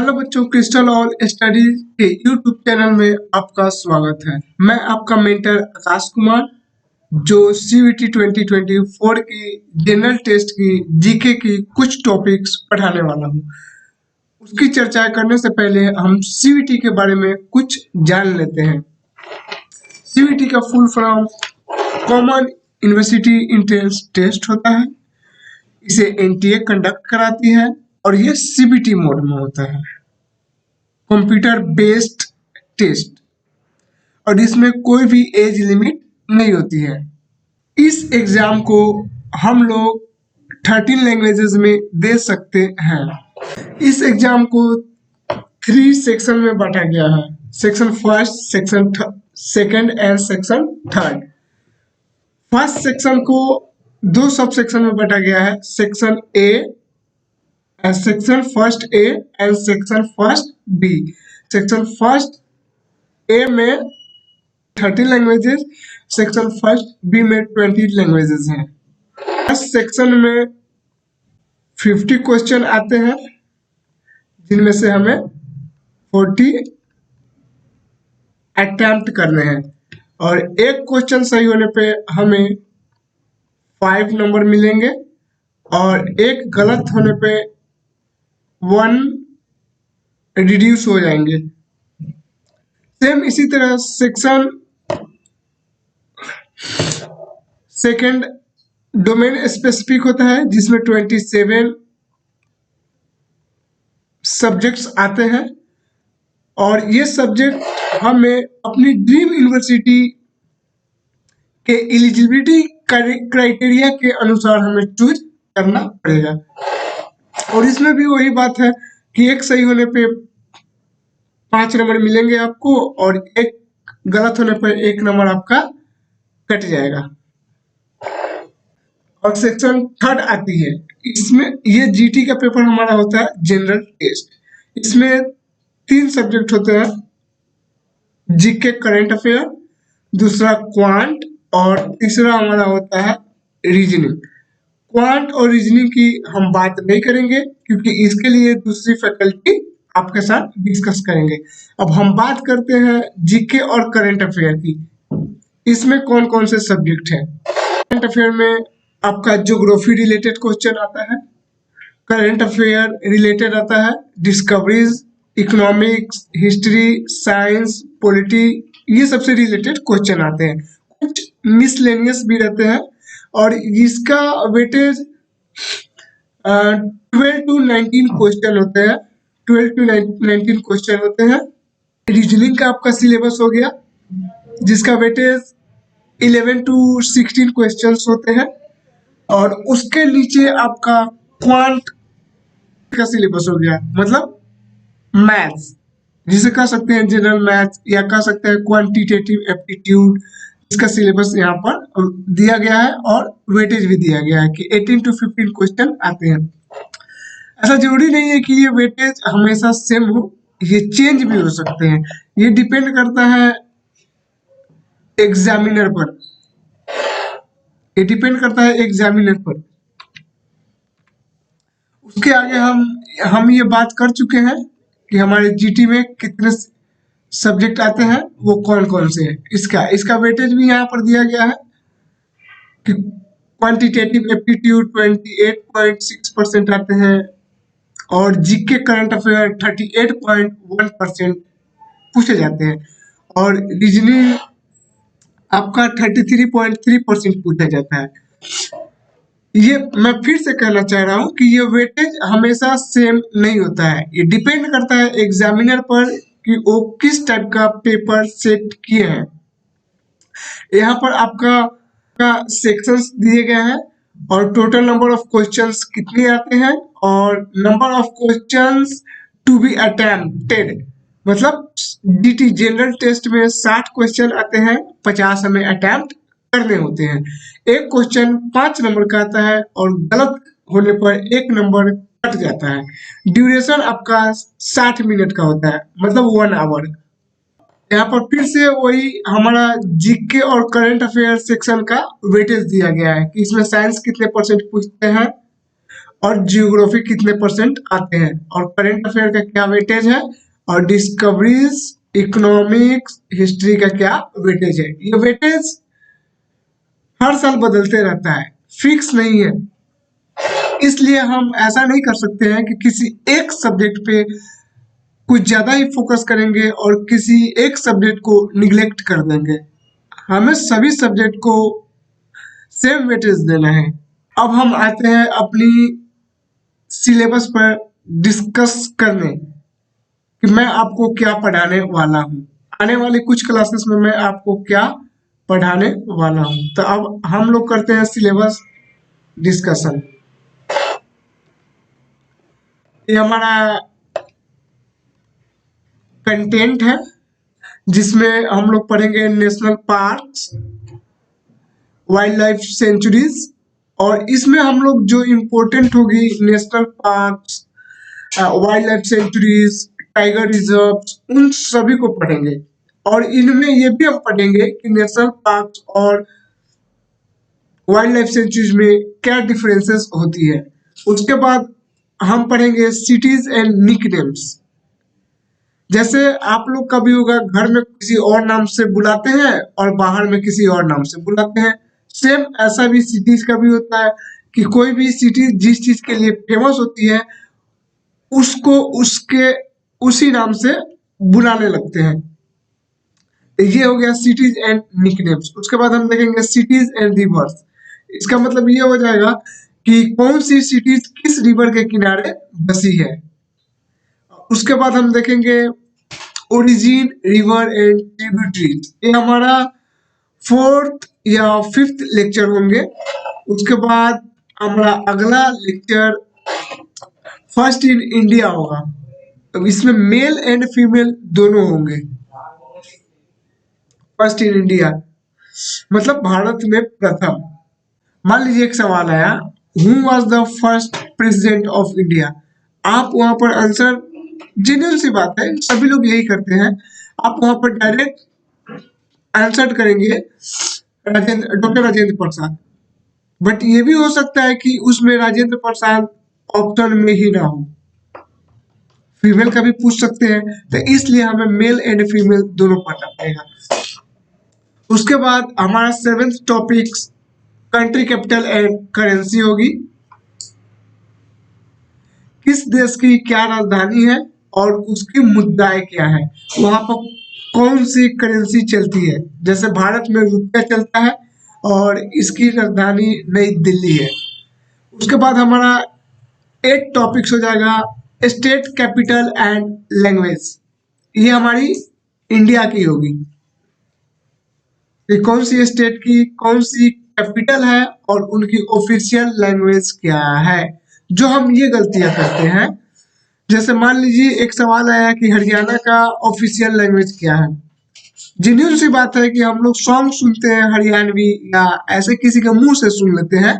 Hello बच्चों, crystal all study के YouTube channel में आपका स्वागत है। मैं आपका मेंटर आकाश कुमार, जो सीवीटी 2024 की जनरल टेस्ट की जीके की कुछ टॉपिक्स पढ़ाने वाला हूं। उसकी चर्चा करने से पहले हम सीवीटी के बारे में कुछ जान लेते हैं। सीवीटी का full form common university entrance test होता है। इसे एनटीए कंडक्ट कराती है और ये सीबीटी मोड में होता है, कंप्यूटर बेस्ड टेस्ट, और इसमें कोई भी एज लिमिट नहीं होती है। इस एग्जाम को हम लोग 13 लैंग्वेजेस में दे सकते हैं। इस एग्जाम को 3 सेक्शन में बांटा गया है, section first, section second and section third. First section को 2 सब सेक्शन में बांटा गया है, section A and section first A and section first B. Section first A में 30 लैंग्वेजेस, सेक्शन फर्स्ट बी में 20 लैंग्वेजेस हैं। फर्स्ट सेक्शन में 50 question आते हैं, जिनमें से हमें 40 अटेम्प्ट करने हैं, और एक क्वेश्चन सही होने पे हमें 5 नंबर मिलेंगे और एक गलत होने पे 1 रिड्यूस हो जाएंगे। सेम इसी तरह सेक्शन सेकंड डोमेन स्पेसिफिक होता है, जिसमें 27 सब्जेक्ट्स आते हैं, और ये सब्जेक्ट हमें अपनी ड्रीम यूनिवर्सिटी के एलिजिबिलिटी क्राइटेरिया के अनुसार हमें चूज करना पड़ेगा। और इसमें भी वही बात है कि एक सही होने पे 5 नंबर मिलेंगे आपको, और एक गलत होने पर 1 नंबर आपका कट जाएगा। और सेक्शन थर्ड आती है, इसमें ये जीटी का पेपर हमारा होता है जनरल टेस्ट। इसमें 3 सब्जेक्ट होते हैं, जीके करंट अफेयर, दूसरा क्वांट, और तीसरा हमारा होता है रीजनिंग। क्वांट और रीजनिंग की हम बात नहीं करेंगे, क्योंकि इसके लिए दूसरी फैकल्टी आपके साथ डिस्कस करेंगे। अब हम बात करते हैं जीके और करंट अफेयर की। इसमें कौन कौन से सब्जेक्ट हैं? करंट अफेयर में आपका ज्योग्राफी रिलेटेड क्वेश्चन आता है, करंट अफेयर रिलेटेड आता है discoveries, economics, history, science, polity, ये सबसे रिलेटेड क्वेश्चन आते हैं। कुछ मिसलेनियस भी रहते हैं, और इसका वेटेज 12 to 19 क्वेश्चन होते हैं। 12 to 19 क्वेश्चन होते हैं। रीजनिंग का आपका सिलेबस हो गया, जिसका वेटेज 11 to 16 क्वेश्चंस होते हैं, और उसके नीचे आपका क्वांट का सिलेबस हो गया, मतलब मैथ्स, जिसे कह सकते हैं जनरल मैथ्स, या कह सकते हैं क्वांटिटेटिव एप्टीट्यूड। इसका सिलेबस यहाँ पर दिया गया है, और वेटेज भी दिया गया है कि 18 to 15 क्वेश्चन आते हैं। ऐसा जरूरी नहीं है कि ये वेटेज हमेशा सेम हो, ये चेंज भी हो सकते हैं। ये डिपेंड करता है एग्जामिनर पर, ये डिपेंड करता है एग्जामिनर पर। उसके आगे हम ये बात कर चुके हैं कि हमारे जीटी में कितने सब्जेक्ट आते हैं, वो कौन कौन से हैं। इसका वेटेज भी यहाँ पर दिया गया है कि क्वांटिटेटिव एप्टीट्यूड 28.6% आते हैं, और जीके करंट अफेयर 38.1% पूछे जाते हैं, और रीजनिंग आपका 33.3% पूछा जाता है। ये मैं फिर से कहना चाह रहा हूँ कि ये वेटेज हमेशा सेम नहीं होता है, ये डिपेंड करता है एग्जामिनर पर कि वो किस टाइप का पेपर सेट किए हैं। यहाँ पर आपका सेक्शंस दिए गए हैं, और टोटल नंबर ऑफ क्वेश्चंस कितने आते हैं, और number of questions to be attempted, मतलब जीटी जनरल टेस्ट में 60 क्वेश्चन आते हैं, 50 हमें अटेम्प्ट करने होते हैं। एक क्वेश्चन 5 नंबर का आता है, और गलत होने पर 1 नंबर कट जाता है। ड्यूरेशन आपका 60 मिनट का होता है, मतलब 1 आवर। यहाँ पर फिर से वही हमारा जीके और करंट अफेयर सेक्शन का वेटेज दिया गया है कि इसमें साइंस कितने परसेंट पूछते हैं, और जियोग्राफी कितने परसेंट आते हैं, और करंट अफेयर का क्या वेटेज है, और डिस्कवरीज, इकोनॉमिक्स, हिस्ट्री का क्या वेटेज है। ये वेटेज हर साल बदलते रहता है, फिक्स नहीं है। इसलिए हम ऐसा नहीं कर सकते हैं कि किसी एक सब्जेक्ट पे कुछ ज्यादा ही फोकस करेंगे और किसी एक सब्जेक्ट को निग्लेक्ट कर देंगे। हमें सभी सब्जेक्ट को सेम वेटेज देना है। अब हम आते हैं अपनी सिलेबस पर डिस्कस करने कि मैं आपको क्या पढ़ाने वाला हूँ। आने वाली कुछ क्लासेस में मैं आपको क्या पढ़ाने वाला हूँ। तो अब हम लोग करते हैं सिलेबस डिस्कशन। ये हमारा कंटेंट है जिसमें हम लोग पढ़ेंगे national parks, wild life sanctuaries, और इसमें हम लोग जो इम्पोर्टेंट होगी national parks, wild life sanctuaries, tiger reserve, उन सभी को पढ़ेंगे। और इनमें ये भी हम पढ़ेंगे कि नेशनल पार्क्स और वाइल्ड लाइफ सेंचुरीज में क्या डिफरेंसेस होती है। उसके बाद हम पढ़ेंगे सिटीज एंड निकनेम्स। जैसे आप लोग का भी होगा, घर में किसी और नाम से बुलाते हैं और बाहर में किसी और नाम से बुलाते हैं। सेम ऐसा भी सिटीज का भी होता है कि कोई भी सिटी जिस चीज के लिए फेमस होती है उसको उसके उसी नाम से बुलाने लगते हैं। ये हो गया सिटीज एंड निकनेम्स। उसके बाद हम देखेंगे सिटीज एंड रिवर्स। इसका मतलब ये हो जाएगा कि कौन सी सिटीज किस रिवर के किनारे बसी है। उसके बाद हम देखेंगे ओरिजिन, रिवर एंड ट्रिब्यूटरीज। ये हमारा फोर्थ या फिफ्थ लेक्चर होंगे। उसके बाद हमारा अगला लेक्चर फर्स्ट इन इंडिया होगा। अब इसमें मेल एंड फीमेल दोनों होंगे। फर्स्ट इन इंडिया मतलब भारत में प्रथम। मान लीजिए एक सवाल आया, who was the first president of India. आप वहां पर आंसर, जेन्युइन सी बात है, सभी लोग यही करते हैं, आप वहां पर डायरेक्ट आंसर करेंगे डॉक्टर राजेंद्र प्रसाद। बट ये भी हो सकता है कि उसमें राजेंद्र प्रसाद ऑप्शन में ही ना हो, फीमेल का भी पूछ सकते हैं। तो इसलिए हमें मेल एंड फीमेल दोनों पढ़ना पड़ेगा। उसके बाद हमारा seventh topic country capital and currency होगी। किस देश की क्या राजधानी है और उसकी मुद्राएं क्या है, वहां पर कौन सी करेंसी चलती है। जैसे भारत में रुपया चलता है और इसकी राजधानी नई दिल्ली है। उसके बाद हमारा 8 टॉपिक्स हो जाएगा स्टेट कैपिटल एंड लैंग्वेज। ये हमारी इंडिया की होगी कि कौन सी स्टेट की कौन सी कैपिटल है और उनकी ऑफिशियल लैंग्वेज क्या है। जो हम ये गलतियां करते हैं, जैसे मान लीजिए एक सवाल आया कि हरियाणा का ऑफिशियल लैंग्वेज क्या है। जेन्युइन सी बात है कि हम लोग सॉन्ग सुनते हैं हरियाणवी, या ऐसे किसी के मुंह से सुन लेते हैं,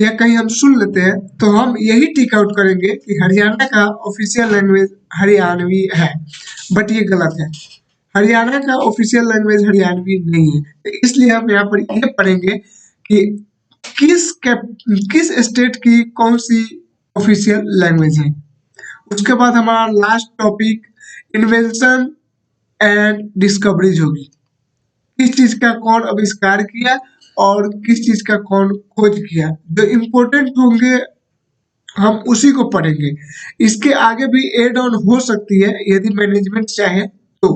या कहीं हम सुन लेते हैं, तो हम यही टिक आउट करेंगे कि हरियाणा का ऑफिशियल लैंग्वेज हरियाणवी है। बट ये गलत है, हरियाणा का ऑफिशियल लैंग्वेज हरियाणवी नहीं है। तो इसलिए हम यहाँ पर ये पढ़ेंगे कि किस स्टेट की कौन सी ऑफिशियल लैंग्वेज है। उसके बाद हमारा last topic invention and discoveries होगी। किस चीज का कौन आविष्कार किया और किस चीज का कौन खोज किया। जो इम्पोर्टेंट होंगे हम उसी को पढ़ेंगे। इसके आगे भी एड ऑन हो सकती है यदि मैनेजमेंट चाहे तो।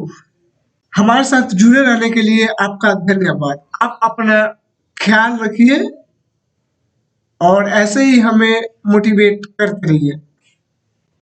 हमारे साथ जुड़े रहने के लिए आपका धन्यवाद। आप अपना ख्याल रखिए और ऐसे ही हमें मोटिवेट करते रहिए।